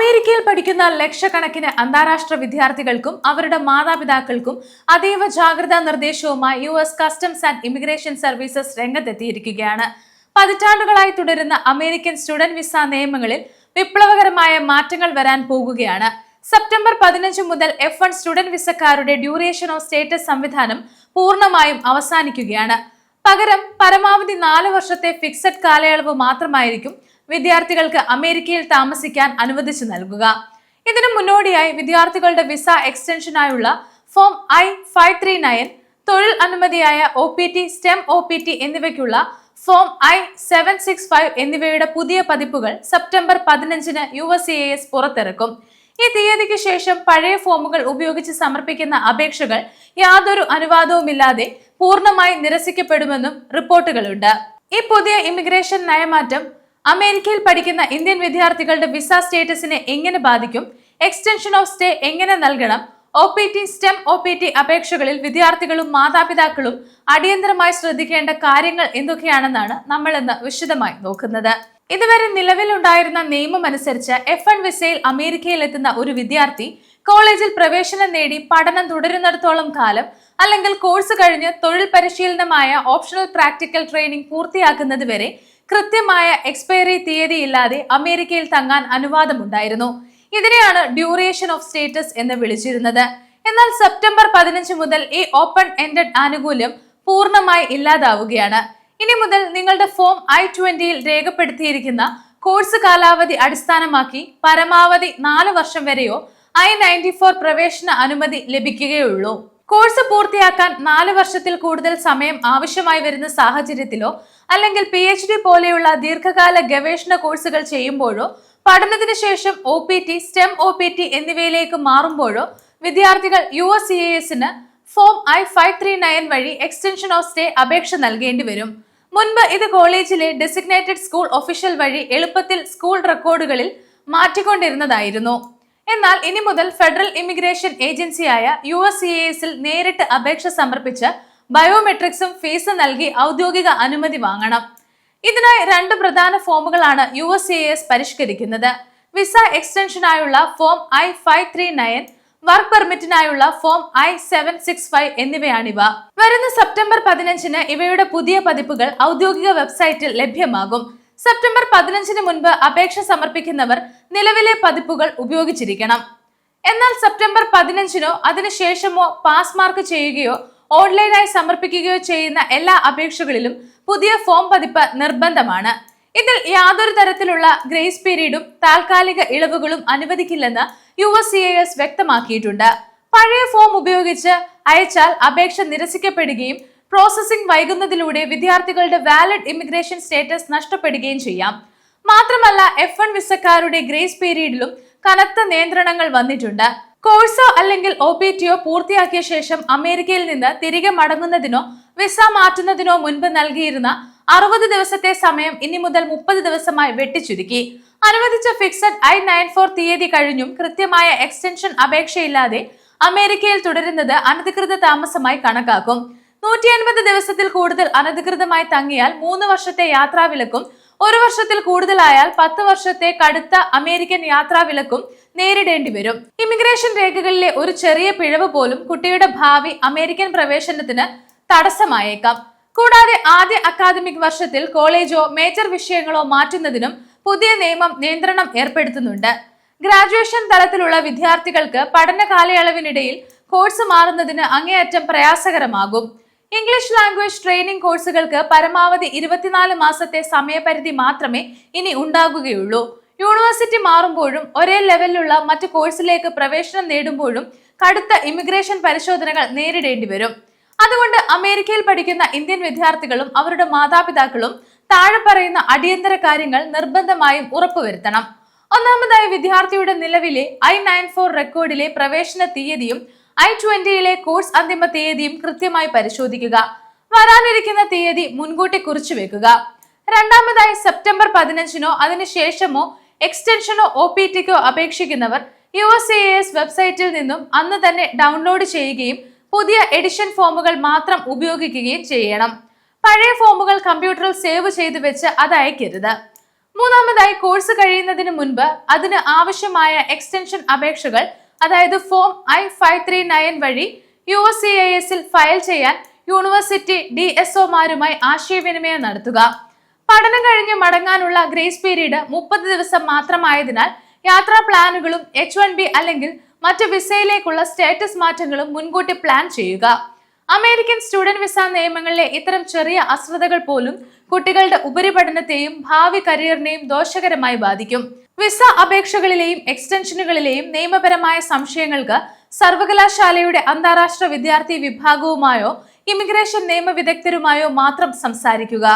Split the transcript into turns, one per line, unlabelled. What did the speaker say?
അമേരിക്കയിൽ പഠിക്കുന്ന ലക്ഷക്കണക്കിന് അന്താരാഷ്ട്ര വിദ്യാർത്ഥികൾക്കും അവരുടെ മാതാപിതാക്കൾക്കും അതീവ ജാഗ്രതാ നിർദ്ദേശവുമായി US customs and immigration services രംഗത്തെത്തിയിരിക്കുകയാണ്. പതിറ്റാണ്ടുകളായി തുടരുന്ന അമേരിക്കൻ സ്റ്റുഡന്റ് വിസ നിയമങ്ങളിൽ വിപ്ലവകരമായ മാറ്റങ്ങൾ വരാൻ പോകുകയാണ്. സെപ്റ്റംബർ 15 മുതൽ F1 സ്റ്റുഡന്റ് വിസക്കാരുടെ ഡ്യൂറേഷൻ ഓഫ് സ്റ്റേറ്റസ് സംവിധാനം പൂർണ്ണമായും അവസാനിക്കുകയാണ്. പകരം പരമാവധി 4 വർഷത്തെ ഫിക്സഡ് കാലയളവ് മാത്രമായിരിക്കും വിദ്യാർത്ഥികൾക്ക് അമേരിക്കയിൽ താമസിക്കാൻ അനുവദിച്ചു നൽകുക. ഇതിനു മുന്നോടിയായി വിദ്യാർത്ഥികളുടെ വിസ എക്സ്റ്റൻഷനായുള്ള ഫോം I-539, തൊഴിൽ അനുമതിയായ OPT, STEM OPT എന്നിവയ്ക്കുള്ള ഫോം I-765 എന്നിവയുടെ പുതിയ പതിപ്പുകൾ സെപ്റ്റംബർ 15-ന് USCIS പുറത്തിറക്കും. ഈ തീയതിക്ക് ശേഷം പഴയ ഫോമുകൾ ഉപയോഗിച്ച് സമർപ്പിക്കുന്ന അപേക്ഷകൾ യാതൊരു അനുവാദവുമില്ലാതെ പൂർണ്ണമായി നിരസിക്കപ്പെടുമെന്നും റിപ്പോർട്ടുകളുണ്ട്. ഈ പുതിയ ഇമിഗ്രേഷൻ നയമാറ്റം അമേരിക്കയിൽ പഠിക്കുന്ന ഇന്ത്യൻ വിദ്യാർത്ഥികളുടെ വിസ സ്റ്റേറ്റസിനെ എങ്ങനെ ബാധിക്കും, എക്സ്റ്റൻഷൻ ഓഫ് സ്റ്റേ എങ്ങനെ നൽകണം, OPT, STEM OPT അപേക്ഷകളിൽ വിദ്യാർത്ഥികളും മാതാപിതാക്കളും അടിയന്തരമായി ശ്രദ്ധിക്കേണ്ട കാര്യങ്ങൾ എന്തൊക്കെയാണെന്നാണ് നമ്മൾ ഇന്ന് വിശദമായി നോക്കുന്നത്. ഇതുവരെ നിലവിലുണ്ടായിരുന്ന നിയമം അനുസരിച്ച് F1 വിസയിൽ അമേരിക്കയിൽ എത്തുന്ന ഒരു വിദ്യാർത്ഥി കോളേജിൽ പ്രവേശനം നേടി പഠനം തുടരുന്നിടത്തോളം കാലം അല്ലെങ്കിൽ കോഴ്സ് കഴിഞ്ഞ് തൊഴിൽ പരിശീലനമായ ഓപ്ഷണൽ പ്രാക്ടിക്കൽ ട്രെയിനിങ് പൂർത്തിയാക്കുന്നത് വരെ കൃത്യമായ എക്സ്പയറി തീയതി ഇല്ലാതെ അമേരിക്കയിൽ തങ്ങാൻ അനുവാദമുണ്ടായിരുന്നു. ഇതിനെയാണ് ഡ്യൂറേഷൻ ഓഫ് സ്റ്റേറ്റസ് എന്ന് വിളിച്ചിരുന്നത്. എന്നാൽ സെപ്റ്റംബർ 15 മുതൽ ഈ ഓപ്പൺ എൻഡഡ് ആനുകൂല്യം പൂർണ്ണമായി ഇല്ലാതാവുകയാണ്. ഇനി മുതൽ നിങ്ങളുടെ ഫോം I-20യിൽ രേഖപ്പെടുത്തിയിരിക്കുന്ന കോഴ്സ് കാലാവധി അടിസ്ഥാനമാക്കി പരമാവധി 4 വർഷം വരെയോ I-94 പ്രവേശന അനുമതി ലഭിക്കുകയുള്ളൂ. കോഴ്സ് പൂർത്തിയാക്കാൻ 4 വർഷത്തിൽ കൂടുതൽ സമയം ആവശ്യമായി വരുന്ന സാഹചര്യത്തിലോ അല്ലെങ്കിൽ PhD പോലെയുള്ള ദീർഘകാല ഗവേഷണ കോഴ്സുകൾ ചെയ്യുമ്പോഴോ പഠനത്തിന് ശേഷം OPT, STEM OPT എന്നിവയിലേക്ക് മാറുമ്പോഴോ വിദ്യാർത്ഥികൾ USCISന് ഫോം I-539 വഴി എക്സ്റ്റൻഷൻ ഓഫ് സ്റ്റേ അപേക്ഷ നൽകേണ്ടി വരും. മുൻപ് ഇത് കോളേജിലെ ഡെസിഗ്നേറ്റഡ് സ്കൂൾ ഒഫീഷ്യൽ വഴി എളുപ്പത്തിൽ സ്കൂൾ റെക്കോർഡുകളിൽ മാറ്റിക്കൊണ്ടിരുന്നതായിരുന്നു. എന്നാൽ ഇനി മുതൽ ഫെഡറൽ ഇമിഗ്രേഷൻ ഏജൻസിയായ USCISൽ നേരിട്ട് അപേക്ഷ സമർപ്പിച്ച് ബയോമെട്രിക്സും ഫീസ് നൽകി ഔദ്യോഗിക അനുമതി വാങ്ങണം. ഇതിനായി 2 പ്രധാന ഫോമുകളാണ് USCIS പരിഷ്കരിക്കുന്നത്. വിസ എക്സ്റ്റൻഷനായുള്ള ഫോം I-539, വർക്ക് പെർമിറ്റിനായുള്ള ഫോം I-765 എന്നിവയാണിവ. വരുന്ന സെപ്റ്റംബർ 15-ന് ഇവയുടെ പുതിയ പതിപ്പുകൾ ഔദ്യോഗിക വെബ്സൈറ്റിൽ ലഭ്യമാകും. സെപ്റ്റംബർ 15-ന് മുൻപ് അപേക്ഷ സമർപ്പിക്കുന്നവർ നിലവിലെ പതിപ്പുകൾ ഉപയോഗിച്ചിരിക്കണം. എന്നാൽ സെപ്റ്റംബർ 15-നോ അതിനുശേഷമോ പാസ് മാർക്ക് ചെയ്യുകയോ ഓൺലൈനായി സമർപ്പിക്കുകയോ ചെയ്യുന്ന എല്ലാ അപേക്ഷകളിലും പുതിയ ഫോം പതിപ്പ് നിർബന്ധമാണ്. ഇതിൽ യാതൊരു തരത്തിലുള്ള ഗ്രേസ് പീരീഡും താൽക്കാലിക ഇളവുകളും അനുവദിക്കില്ലെന്ന് USCIS വ്യക്തമാക്കിയിട്ടുണ്ട്. പഴയ ഫോം ഉപയോഗിച്ച് അയച്ചാൽ അപേക്ഷ നിരസിക്കപ്പെടുകയും പ്രോസസ്സിംഗ് വൈകുന്നതിലൂടെ വിദ്യാർത്ഥികളുടെ വാലിഡ് ഇമിഗ്രേഷൻ സ്റ്റേറ്റസ് നഷ്ടപ്പെടുകയും ചെയ്യാം. മാത്രമല്ല F1 വിസക്കാരുടെ ഗ്രേസ് പീരീഡിലും കനത്ത നിയന്ത്രണങ്ങൾ വന്നിട്ടുണ്ട്. കോഴ്സോ അല്ലെങ്കിൽ OPTയോ പൂർത്തിയാക്കിയ ശേഷം അമേരിക്കയിൽ നിന്ന് തിരികെ മടങ്ങുന്നതിനോ വിസ മാറ്റുന്നതിനോ മുൻപ് നൽകിയിരുന്ന 60 ദിവസത്തെ സമയം ഇനി മുതൽ 30 ദിവസമായി വെട്ടിച്ചുരുക്കി. അനുവദിച്ച ഫിക്സഡ് I-94 തീയതി കഴിഞ്ഞും കൃത്യമായ എക്സ്റ്റൻഷൻ അപേക്ഷയില്ലാതെ അമേരിക്കയിൽ തുടരുന്നത് അനധികൃത താമസമായി കണക്കാക്കും. 180 ദിവസത്തിൽ കൂടുതൽ അനധികൃതമായി തങ്ങിയാൽ 3 വർഷത്തെ യാത്രാവിലക്കും, 1 വർഷത്തിൽ കൂടുതലായാൽ 10 വർഷത്തെ കടുത്ത അമേരിക്കൻ യാത്രാവിലക്കും നേരിടേണ്ടി വരും. ഇമിഗ്രേഷൻ രേഖകളിലെ ഒരു ചെറിയ പിഴവ് പോലും കുട്ടിയുടെ ഭാവി അമേരിക്കൻ പ്രവേശനത്തിന് തടസ്സമായേക്കാം. കൂടാതെ ആദ്യ അക്കാദമിക് വർഷത്തിൽ കോളേജോ മേജർ വിഷയങ്ങളോ മാറ്റുന്നതിനും പുതിയ നിയമം നിയന്ത്രണം ഏർപ്പെടുത്തുന്നുണ്ട്. ഗ്രാജുവേഷൻ തലത്തിലുള്ള വിദ്യാർത്ഥികൾക്ക് പഠന കാലയളവിനിടയിൽ കോഴ്സ് മാറുന്നതിന് അങ്ങേയറ്റം പ്രയാസകരമാകും. ഇംഗ്ലീഷ് ലാംഗ്വേജ് ട്രെയിനിങ് കോഴ്സുകൾക്ക് പരമാവധി 24 മാസത്തെ സമയപരിധി മാത്രമേ ഇനി ഉണ്ടാകുകയുള്ളൂ. യൂണിവേഴ്സിറ്റി മാറുമ്പോഴും ഒരേ ലെവലിലുള്ള മറ്റു കോഴ്സിലേക്ക് പ്രവേശനം നേടുമ്പോഴും കടുത്ത ഇമിഗ്രേഷൻ പരിശോധനകൾ നേരിടേണ്ടി വരും. അതുകൊണ്ട് അമേരിക്കയിൽ പഠിക്കുന്ന ഇന്ത്യൻ വിദ്യാർത്ഥികളും അവരുടെ മാതാപിതാക്കളും താഴെ പറയുന്ന അടിയന്തര കാര്യങ്ങൾ നിർബന്ധമായും ഉറപ്പുവരുത്തണം. ഒന്നാമതായി, വിദ്യാർത്ഥിയുടെ നിലവിലെ I-94 റെക്കോർഡിലെ പ്രവേശന തീയതിയും I-20യിലെ കോഴ്സ് അന്തിമ തീയതിയും കൃത്യമായി പരിശോധിക്കുക. വരാനിരിക്കുന്ന തീയതി മുൻകൂട്ടി കുറിച്ചു വെക്കുക. രണ്ടാമതായി, സെപ്റ്റംബർ 15-നോ അതിനുശേഷമോ എക്സ്റ്റൻഷനോ OPTക്കോ അപേക്ഷിക്കുന്നവർ USCIS വെബ്സൈറ്റിൽ നിന്നും അന്ന് തന്നെ ഡൗൺലോഡ് ചെയ്യുകയും പുതിയ എഡിഷൻ ഫോമുകൾ മാത്രം ഉപയോഗിക്കുകയും ചെയ്യണം. പഴയ ഫോമുകൾ കമ്പ്യൂട്ടറിൽ സേവ് ചെയ്തു വെച്ച് അത് അയക്കരുത്. മൂന്നാമതായി, കോഴ്സ് കഴിയുന്നതിന് മുൻപ് അതിന് ആവശ്യമായ എക്സ്റ്റൻഷൻ അപേക്ഷകൾ, അതായത് ഫോം I-539 വഴി USCIS ഫയൽ ചെയ്യാൻ യൂണിവേഴ്സിറ്റി DSOമാരുമായി ആശയവിനിമയം നടത്തുക. പഠനം കഴിഞ്ഞ് മടങ്ങാനുള്ള ഗ്രേസ് പീരീഡ് 30 ദിവസം മാത്രമായതിനാൽ യാത്രാ പ്ലാനുകളും H-1B അല്ലെങ്കിൽ മറ്റ് വിസയിലേക്കുള്ള സ്റ്റാറ്റസ് മാറ്റങ്ങളും മുൻകൂട്ടി പ്ലാൻ ചെയ്യുക. അമേരിക്കൻ സ്റ്റുഡന്റ് വിസ നിയമങ്ങളിലെ ഇത്തരം ചെറിയ അശ്രദ്ധകൾ പോലും കുട്ടികളുടെ ഉപരിപഠനത്തെയും ഭാവി കരിയറിനെയും ദോഷകരമായി ബാധിക്കും. വിസ അപേക്ഷകളിലെയും എക്സ്റ്റൻഷനുകളിലെയും നിയമപരമായ സംശയങ്ങൾക്ക് സർവകലാശാലയുടെ അന്താരാഷ്ട്ര വിദ്യാർത്ഥി വിഭാഗവുമായോ ഇമിഗ്രേഷൻ നിയമ വിദഗ്ധരുമായോ മാത്രം സംസാരിക്കുക.